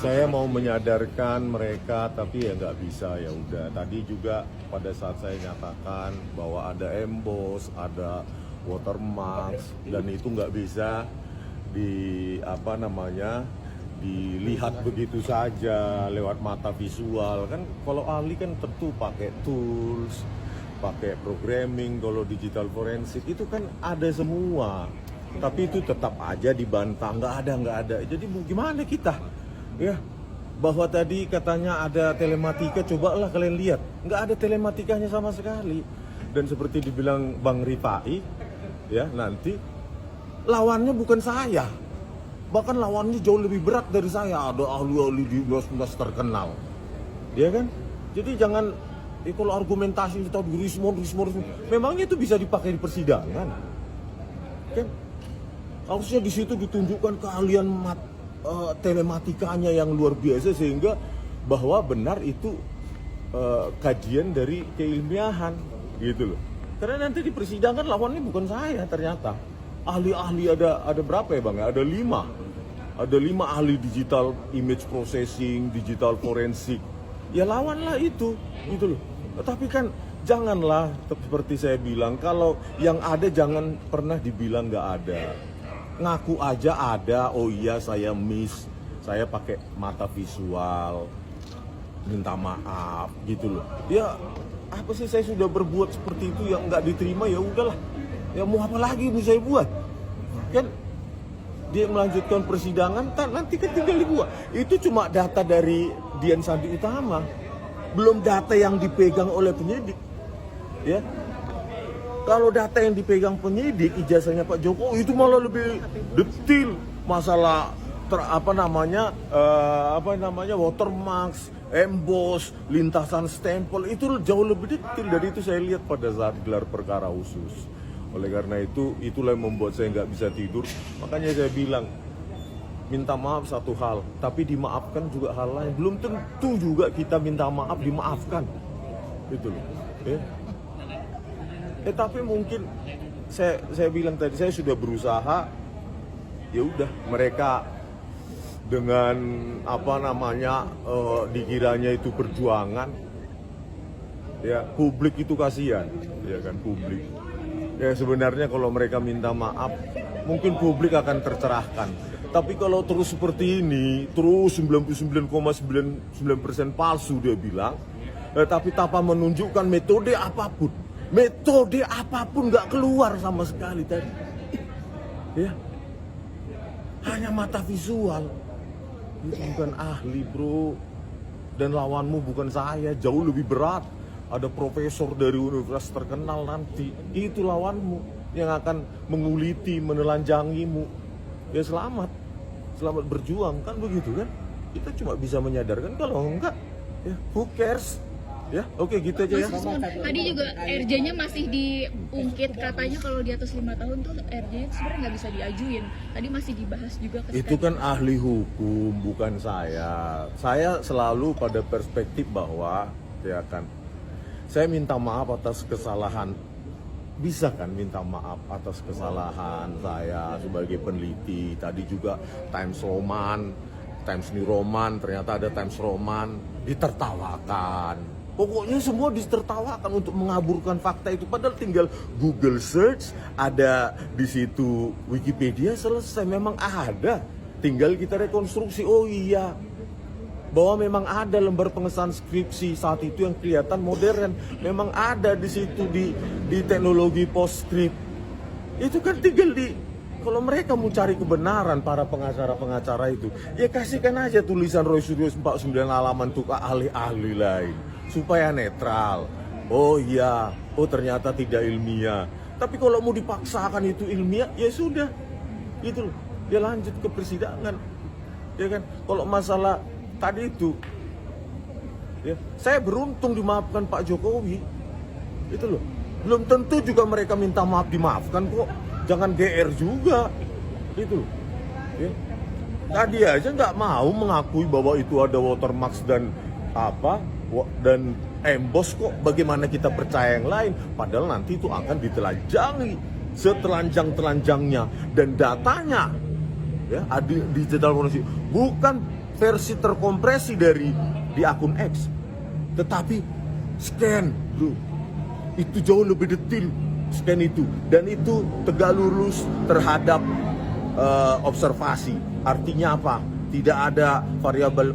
Saya mau menyadarkan mereka, tapi ya nggak bisa, ya udah. Tadi juga pada saat saya nyatakan bahwa ada emboss, ada watermark, dan itu nggak bisa dilihat begitu saja lewat mata visual kan. Kalau ahli kan tentu pakai tools, pakai programming. Kalau digital forensik itu kan ada semua, tapi itu tetap aja dibantah, nggak ada. Jadi gimana kita? Ya, bahwa tadi katanya ada telematika, cobalah kalian lihat, nggak ada telematikanya sama sekali. Dan seperti dibilang Bang Rifai, ya nanti lawannya bukan saya, bahkan lawannya jauh lebih berat dari saya, ada ahli-ahli di universitas terkenal, ya kan? Jadi jangan, kalau argumentasi kita di Rismon, memangnya itu bisa dipakai di persidangan, kan? Harusnya di situ ditunjukkan keahlian telematikanya yang luar biasa, sehingga bahwa benar itu kajian dari keilmiahan gitu loh. Karena nanti di persidangan lawannya bukan saya, ternyata ahli-ahli ada berapa ya Bang? Ada 5 ahli digital image processing, digital forensik. Ya lawanlah itu gitu loh. Tapi kan janganlah seperti saya bilang, kalau yang ada jangan pernah dibilang nggak ada. Ngaku aja ada, oh iya saya miss, saya pakai mata visual, minta maaf gitu loh. Ya apa sih, saya sudah berbuat seperti itu yang nggak diterima, ya udahlah, ya mau apa lagi bisa saya buat, kan? Dia melanjutkan persidangan, nanti kan tinggal dibuat. Itu cuma data dari Dian Sandi Utama, belum data yang dipegang oleh penyidik, ya. Kalau data yang dipegang penyidik, ijazahnya Pak Jokowi itu malah lebih detail. Masalah watermarks, emboss, lintasan stempel itu jauh lebih detail dari itu saya lihat pada saat gelar perkara khusus. Oleh karena itu, itulah yang membuat saya nggak bisa tidur. Makanya saya bilang, minta maaf satu hal, tapi dimaafkan juga hal lain. Belum tentu juga kita minta maaf dimaafkan, gitu loh. Tapi mungkin saya bilang tadi, saya sudah berusaha. Ya udah, mereka dengan dikiranya itu perjuangan, ya publik itu kasihan, ya kan, publik. Ya sebenarnya kalau mereka minta maaf, mungkin publik akan tercerahkan. Tapi kalau terus seperti ini, terus 99,99% palsu dia bilang, tapi tanpa menunjukkan metode apapun nggak keluar sama sekali tadi, ya hanya mata visual. Itu bukan ahli bro, dan lawanmu bukan saya, jauh lebih berat. Ada profesor dari universitas terkenal nanti, itu lawanmu yang akan menguliti, menelanjangimu. Ya selamat berjuang, kan begitu kan? Kita cuma bisa menyadarkan, kalau enggak ya who cares. Ya, oke gitu aja ya. Tadi juga RJ-nya masih diungkit, katanya kalau di atas 5 tahun tuh RJ-nya sebenarnya nggak bisa diajuin. Tadi masih dibahas juga ke itu kan ahli hukum, bukan saya. Saya selalu pada perspektif bahwa ya kan, saya minta maaf atas kesalahan. Bisa kan minta maaf atas kesalahan saya sebagai peneliti. Tadi juga Times New Roman, ternyata ada Times Roman, ditertawakan. Pokoknya semua ditertawakan untuk mengaburkan fakta itu. Padahal tinggal Google search, ada di situ Wikipedia, selesai. Memang ada, tinggal kita rekonstruksi. Oh iya, bahwa memang ada lembar pengesahan skripsi saat itu yang kelihatan modern. Memang ada di situ di teknologi postscript. Itu kan tinggal kalau mereka mau cari kebenaran, para pengacara-pengacara itu, ya kasihkan aja tulisan Roy Suryo 49 halaman tuh ke ahli-ahli lain, supaya netral. Oh iya, oh ternyata tidak ilmiah. Tapi kalau mau dipaksakan itu ilmiah, ya sudah, gitu loh. Ya lanjut ke persidangan, ya kan. Kalau masalah tadi itu, ya saya beruntung dimaafkan Pak Jokowi, itu loh. Belum tentu juga mereka minta maaf dimaafkan kok. Jangan GR juga, gitu. Ya. Tadi aja nggak mau mengakui bahwa itu ada watermarks dan emboss kok. Bagaimana kita percaya yang lain? Padahal nanti itu akan ditelanjangi setelanjang-telanjangnya, dan datanya ya, digital forensik bukan versi terkompresi dari di akun X, tetapi scan, bro. Itu jauh lebih detail scan itu, dan itu tegak lurus terhadap observasi. Artinya apa? Tidak ada variabel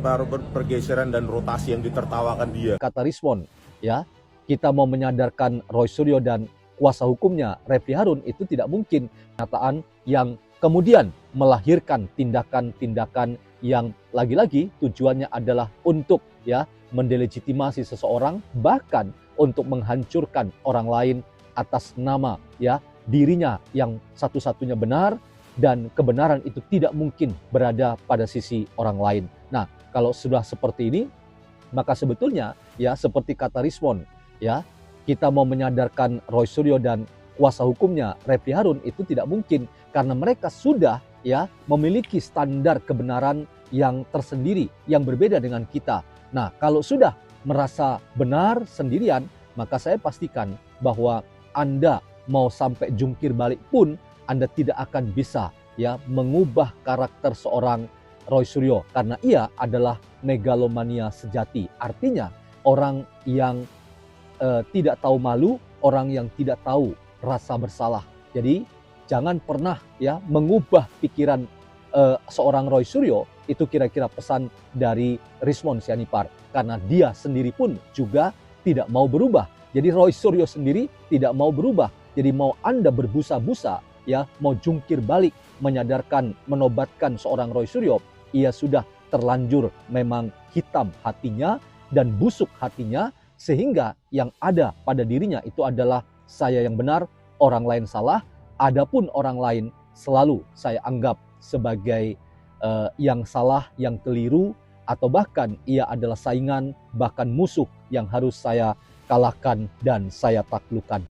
pergeseran dan rotasi yang ditertawakan dia. Kata Rismon, ya, kita mau menyadarkan Roy Suryo dan kuasa hukumnya Refli Harun itu tidak mungkin. Pernyataan yang kemudian melahirkan tindakan-tindakan yang lagi-lagi tujuannya adalah untuk ya mendelegitimasi seseorang, bahkan untuk menghancurkan orang lain atas nama ya dirinya yang satu-satunya benar, dan kebenaran itu tidak mungkin berada pada sisi orang lain. Nah, kalau sudah seperti ini, maka sebetulnya ya seperti kata Rismon, ya, kita mau menyadarkan Roy Suryo dan kuasa hukumnya Refli Harun itu tidak mungkin, karena mereka sudah ya memiliki standar kebenaran yang tersendiri yang berbeda dengan kita. Nah, kalau sudah merasa benar sendirian, maka saya pastikan bahwa Anda mau sampai jungkir balik pun Anda tidak akan bisa ya mengubah karakter seorang Roy Suryo, karena ia adalah megalomania sejati. Artinya orang yang tidak tahu malu, orang yang tidak tahu rasa bersalah. Jadi jangan pernah ya mengubah pikiran seorang Roy Suryo. Itu kira-kira pesan dari Rismon Sianipar, karena dia sendiri pun juga tidak mau berubah. Jadi Roy Suryo sendiri tidak mau berubah. Jadi mau Anda berbusa-busa ya, mau jungkir balik menyadarkan, menobatkan seorang Roy Suryo, ia sudah terlanjur memang hitam hatinya dan busuk hatinya, sehingga yang ada pada dirinya itu adalah saya yang benar, orang lain salah. Adapun orang lain selalu saya anggap sebagai yang salah, yang keliru, atau bahkan ia adalah saingan, bahkan musuh yang harus saya kalahkan dan saya taklukkan.